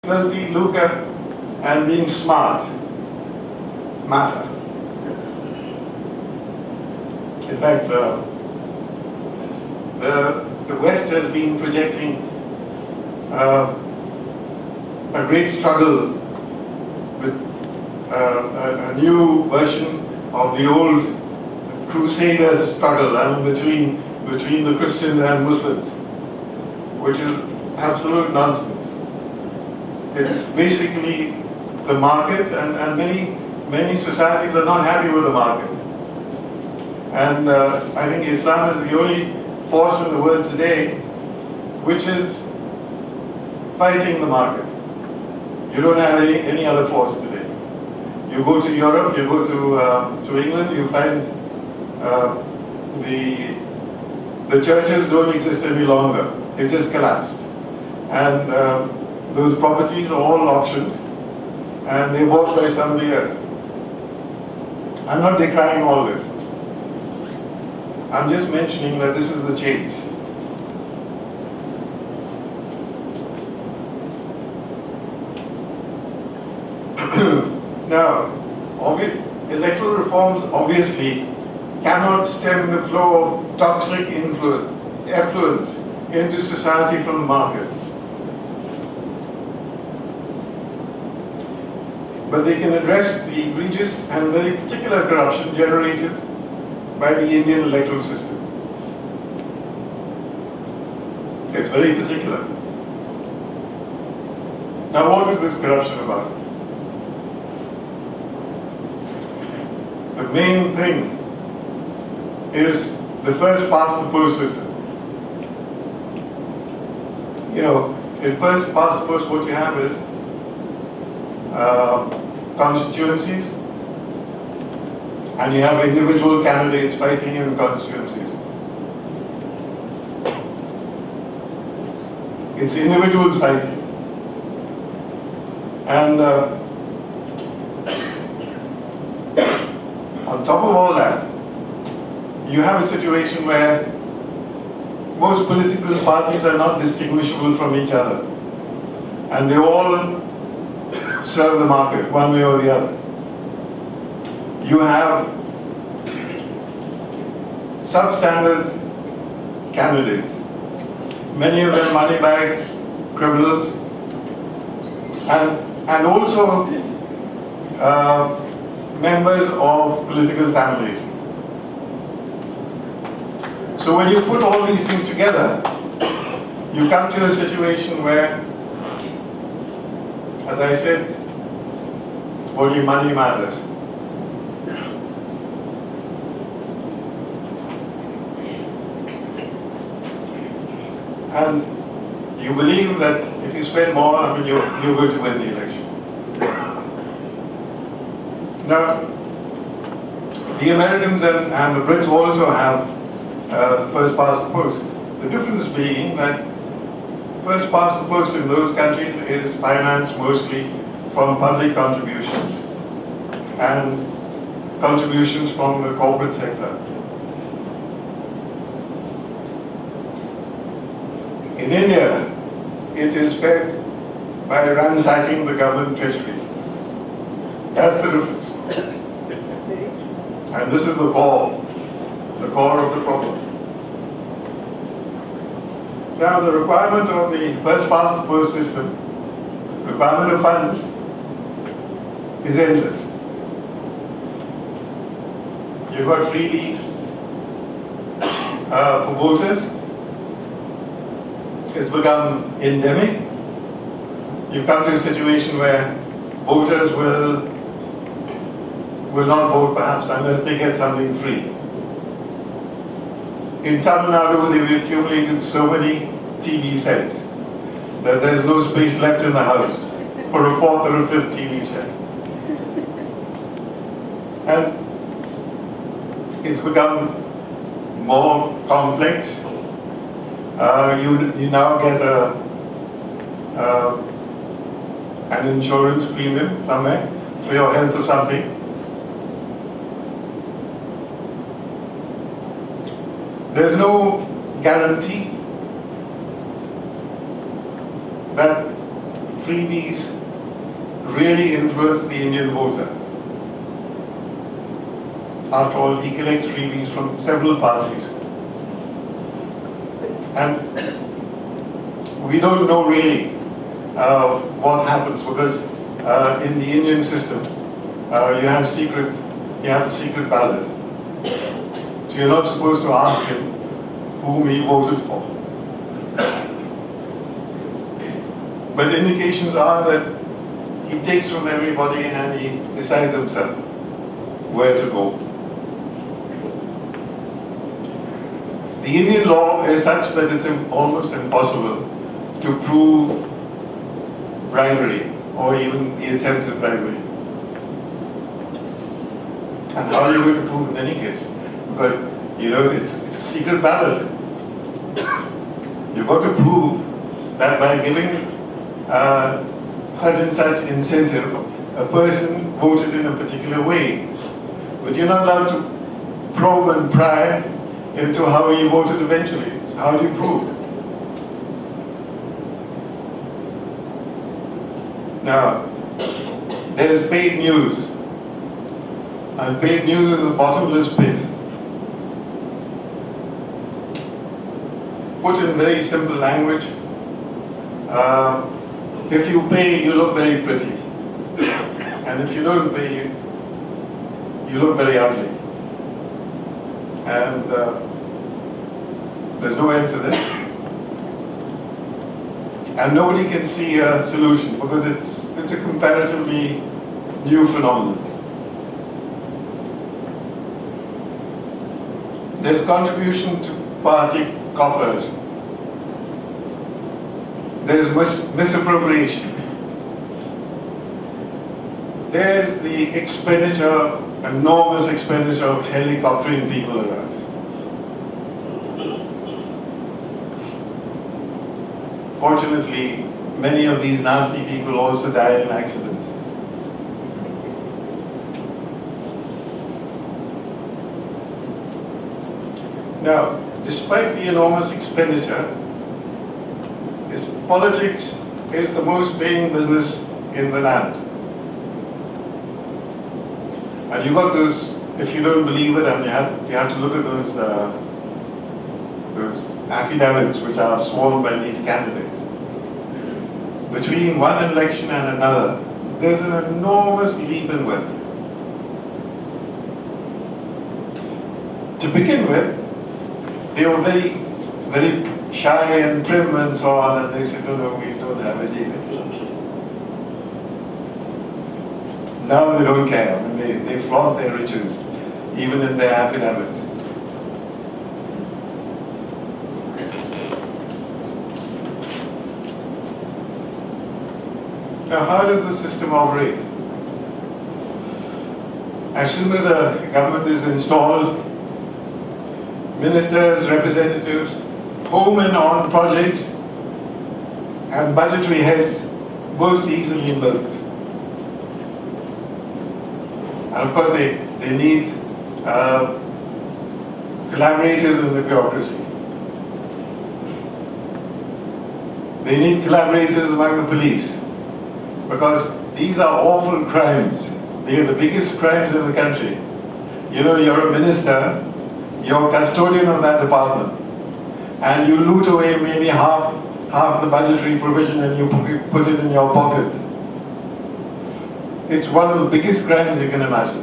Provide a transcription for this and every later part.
filthy lucre and being smart matter. In fact, the West has been projecting a great struggle with a new version of the old Crusaders struggle between the Christians and Muslims, which is absolute nonsense. It's basically the market, and many societies are not happy with the market. And I think Islam is the only force in the world today which is fighting the market. You don't have any other force today. You go to Europe, you go to England, you find the churches don't exist any longer. They've just collapsed. And those properties are all auctioned and they're bought by somebody else. I'm not decrying all this. I'm just mentioning that this is the change. Now, electoral reforms obviously cannot stem the flow of toxic effluence into society from the market. But they can address the egregious and very particular corruption generated by the Indian electoral system. It's very particular. Now, what is this corruption about? The main thing is the first past the post system. You know, in first past the post, what you have is constituencies, and you have individual candidates fighting in constituencies. It's individuals fighting. And on top of all that, you have a situation where most political parties are not distinguishable from each other. And they all serve the market, one way or the other. You have substandard candidates, many of them money bags, criminals, and also members of political families. So when you put all these things together, you come to a situation where, as I said, only money matters. And you believe that if you spend more, I mean, you're going to win the election. Now, the Americans and the Brits also have first past the post. The difference being that first past the post in those countries is financed mostly from public contributions and contributions from the corporate sector. In India, it is fed by ransacking the government treasury. That's the difference. And this is the core of the problem. Now, the requirement of the first past the post system, requirement of funds, is endless. You've got freebies for voters. It's become endemic. You've come to a situation where voters will not vote perhaps unless they get something free. In Tamil Nadu, they've accumulated so many TV sets that there's no space left in the house for a fourth or a fifth TV set. And it's become more complex. You now get an insurance premium somewhere for your health or something. There's no guarantee that freebies really influence the Indian voter. After all, he collects freebies from several parties. And we don't know really what happens, because in the Indian system, you have the secret ballot. So you're not supposed to ask him whom he voted for. But indications are that he takes from everybody and he decides himself where to go. The Indian law is such that it's almost impossible to prove bribery or even the attempted bribery. And how are you going to prove in any case? Because, it's a secret ballot. You've got to prove that by giving such and such incentive, a person voted in a particular way. But you're not allowed to probe and pry into how he voted eventually. So how do you prove? Now, there is paid news. And paid news is a bottomless pit. Put in very simple language, if you pay, you look very pretty. And if you don't pay, you look very ugly. And there's no end to this. And nobody can see a solution because it's a comparatively new phenomenon. There's contribution to party coffers. There's misappropriation. There's the expenditure, enormous expenditure of helicoptering people around. Fortunately, many of these nasty people also die in accidents. Now, despite the enormous expenditure, politics is the most paying business in the land. And you got those, if you don't believe it, and you have to look at those affidavits which are sworn by these candidates. Between one election and another, there's an enormous leap in wealth. To begin with, they were very, very shy and prim and so on, and they said, no, we don't have any. Now they don't care. I mean, they flaunt their riches, even in their affidavits. Now, how does the system operate? As soon as a government is installed, ministers, representatives, home and on projects, and budgetary heads most easily milked. And of course, they need collaborators in the bureaucracy. They need collaborators among the police, because these are awful crimes. They are the biggest crimes in the country. You're a minister, you're custodian of that department, and you loot away maybe half the budgetary provision and you put it in your pocket. It's one of the biggest crimes you can imagine.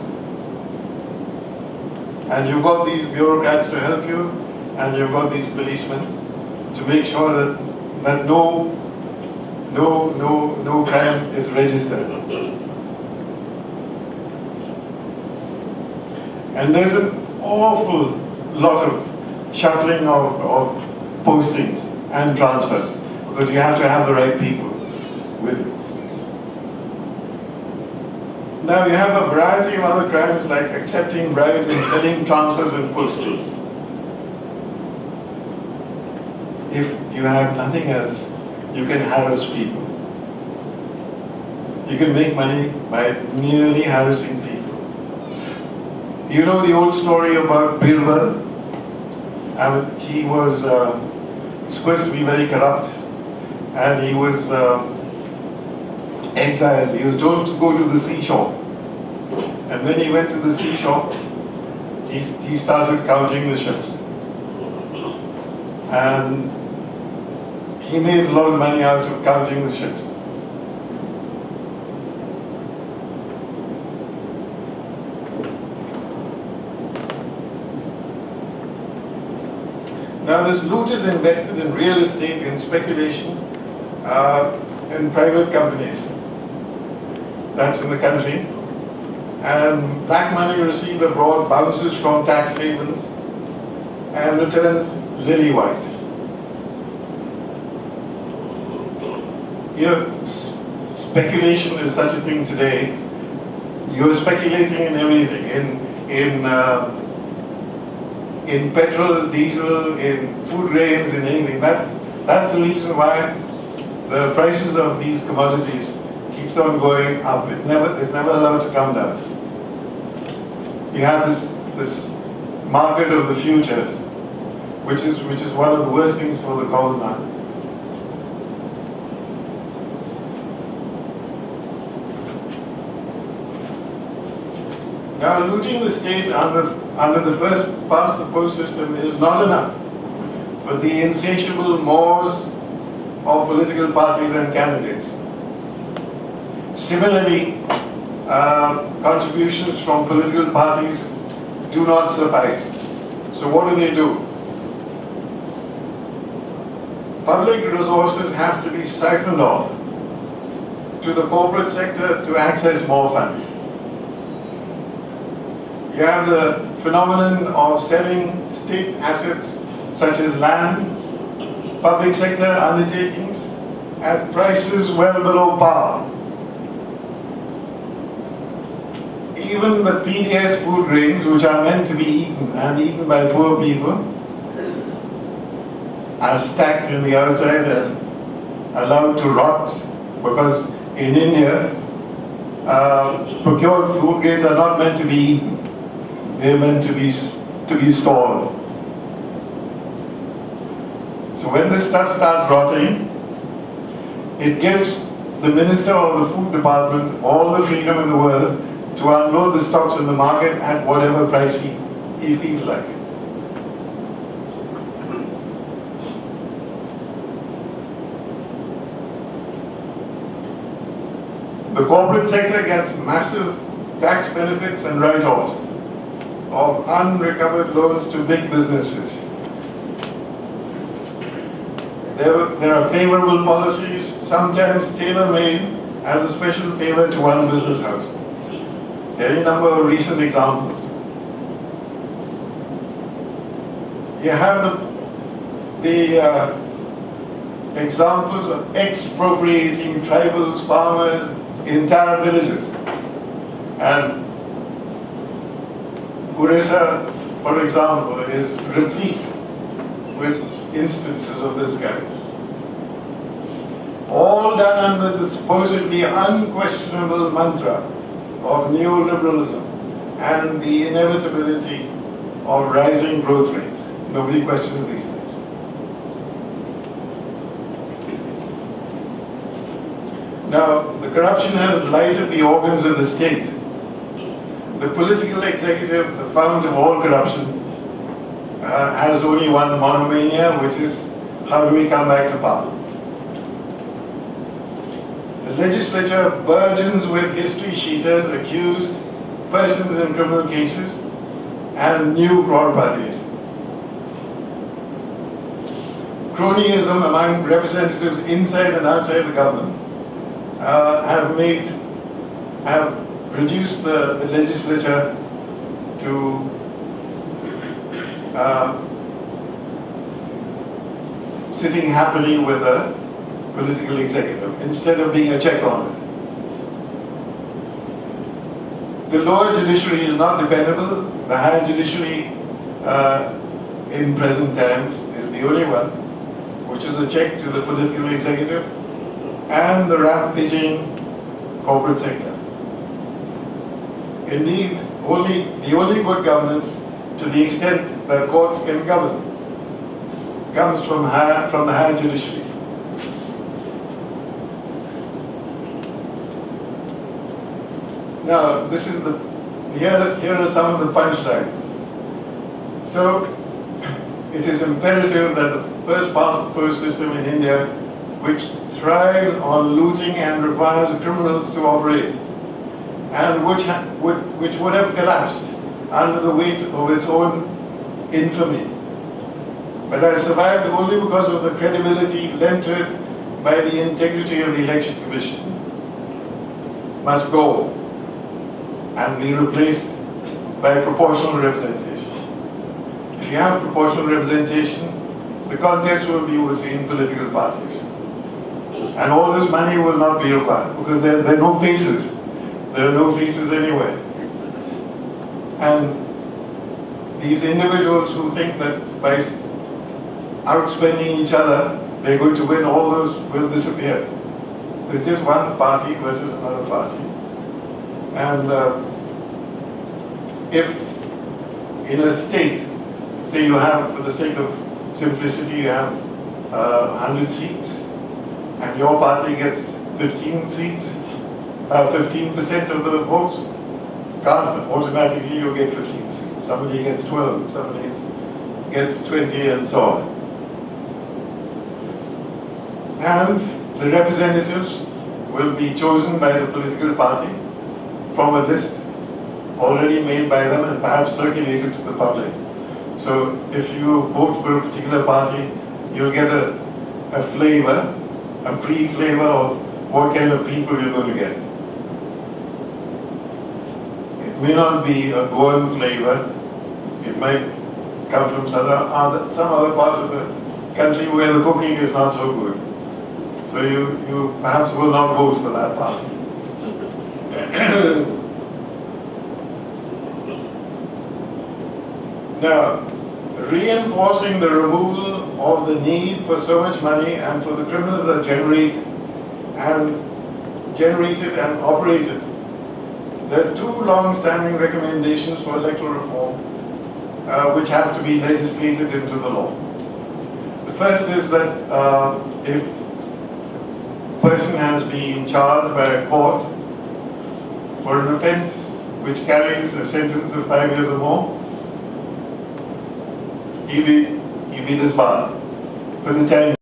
And you've got these bureaucrats to help you, and you've got these policemen to make sure that no crime is registered. And there's an awful lot of shuffling of postings and transfers, because you have to have the right people with you. Now you have a variety of other crimes like accepting bribes and selling transfers and postings. If you have nothing else, you can harass people. You can make money by merely harassing people. You know the old story about Birbal? He was supposed to be very corrupt, and he was exiled. He was told to go to the seashore. And when he went to the seashore, he started counting the ships. And he made a lot of money out of counting the ships. Now this loot is invested in real estate, in speculation, in private companies. That's in the country. And black money received abroad bounces from tax havens and returns lily-white. You know, speculation is such a thing today. You're speculating in everything, in petrol, diesel, in food grains, in anything. That's the reason why the prices of these commodities keeps on going up. It's never allowed to come down. You have this market of the futures, which is one of the worst things for the common man. Now, looting the state under the first past the post system is not enough for the insatiable mores of political parties and candidates. Similarly, contributions from political parties do not suffice. So what do? Public resources have to be siphoned off to the corporate sector to access more funds. You have the phenomenon of selling state assets such as land, public sector undertakings at prices well below par. Even the PDS food grains, which are meant to be eaten and eaten by poor people, are stacked in the outside and allowed to rot, because in India, procured food grains are not meant to be eaten. They're meant to be stored. So when this stuff starts rotting, it gives the minister of the food department all the freedom in the world to unload the stocks in the market at whatever price he feels like. The corporate sector gets massive tax benefits and write-offs of unrecovered loans to big businesses. There are favorable policies, sometimes tailor-made as a special favor to one business house. There are a number of recent examples. You have the examples of expropriating tribals, farmers, entire villages. And Orissa, for example, is replete with instances of this kind. All done under the supposedly unquestionable mantra of neoliberalism and the inevitability of rising growth rates. Nobody questions these things. Now, the corruption has blighted the organs of the state. The political executive, the fount of all corruption, has only one monomania, which is how do we come back to power? The legislature burgeons with history sheeters, accused persons in criminal cases, and new crore-parties. Cronyism among representatives inside and outside the government have reduced the legislature to sitting happily with the political executive instead of being a check on it. The lower judiciary is not dependable. The higher judiciary in present times is the only one which is a check to the political executive and the rampaging corporate sector. Indeed, the only good governance, to the extent that courts can govern, comes from the higher judiciary. Now, here are some of the punchlines. So, it is imperative that the first past the post system in India, which thrives on looting and requires criminals to operate, and which would have collapsed under the weight of its own infamy, but has survived only because of the credibility lent to it by the integrity of the Election Commission, must go and be replaced by proportional representation. If you have proportional representation, the contest will be within political parties. And all this money will not be required because there are no faces. There are no faces anywhere. And these individuals who think that by outspending each other, they're going to win, all those will disappear. There's just one party versus another party. And if in a state, say you have, for the sake of simplicity, you have 100 seats, and your party gets 15 seats, 15% of the votes cast, automatically you get 15 seats. Somebody gets 12, somebody gets 20, and so on. And the representatives will be chosen by the political party from a list already made by them and perhaps circulated to the public. So if you vote for a particular party, you'll get a flavor, a pre-flavor of what kind of people you're going to get. It may not be a Goan flavor. It might come from some other part of the country where the cooking is not so good. So you perhaps will not vote for that party. Now, reinforcing the removal of the need for so much money and for the criminals that generated and operated, there are two long-standing recommendations for electoral reform which have to be legislated into the law. The first is that if a person has been charged by a court for an offence which carries a sentence of 5 years or more, he'll be disbarred for the time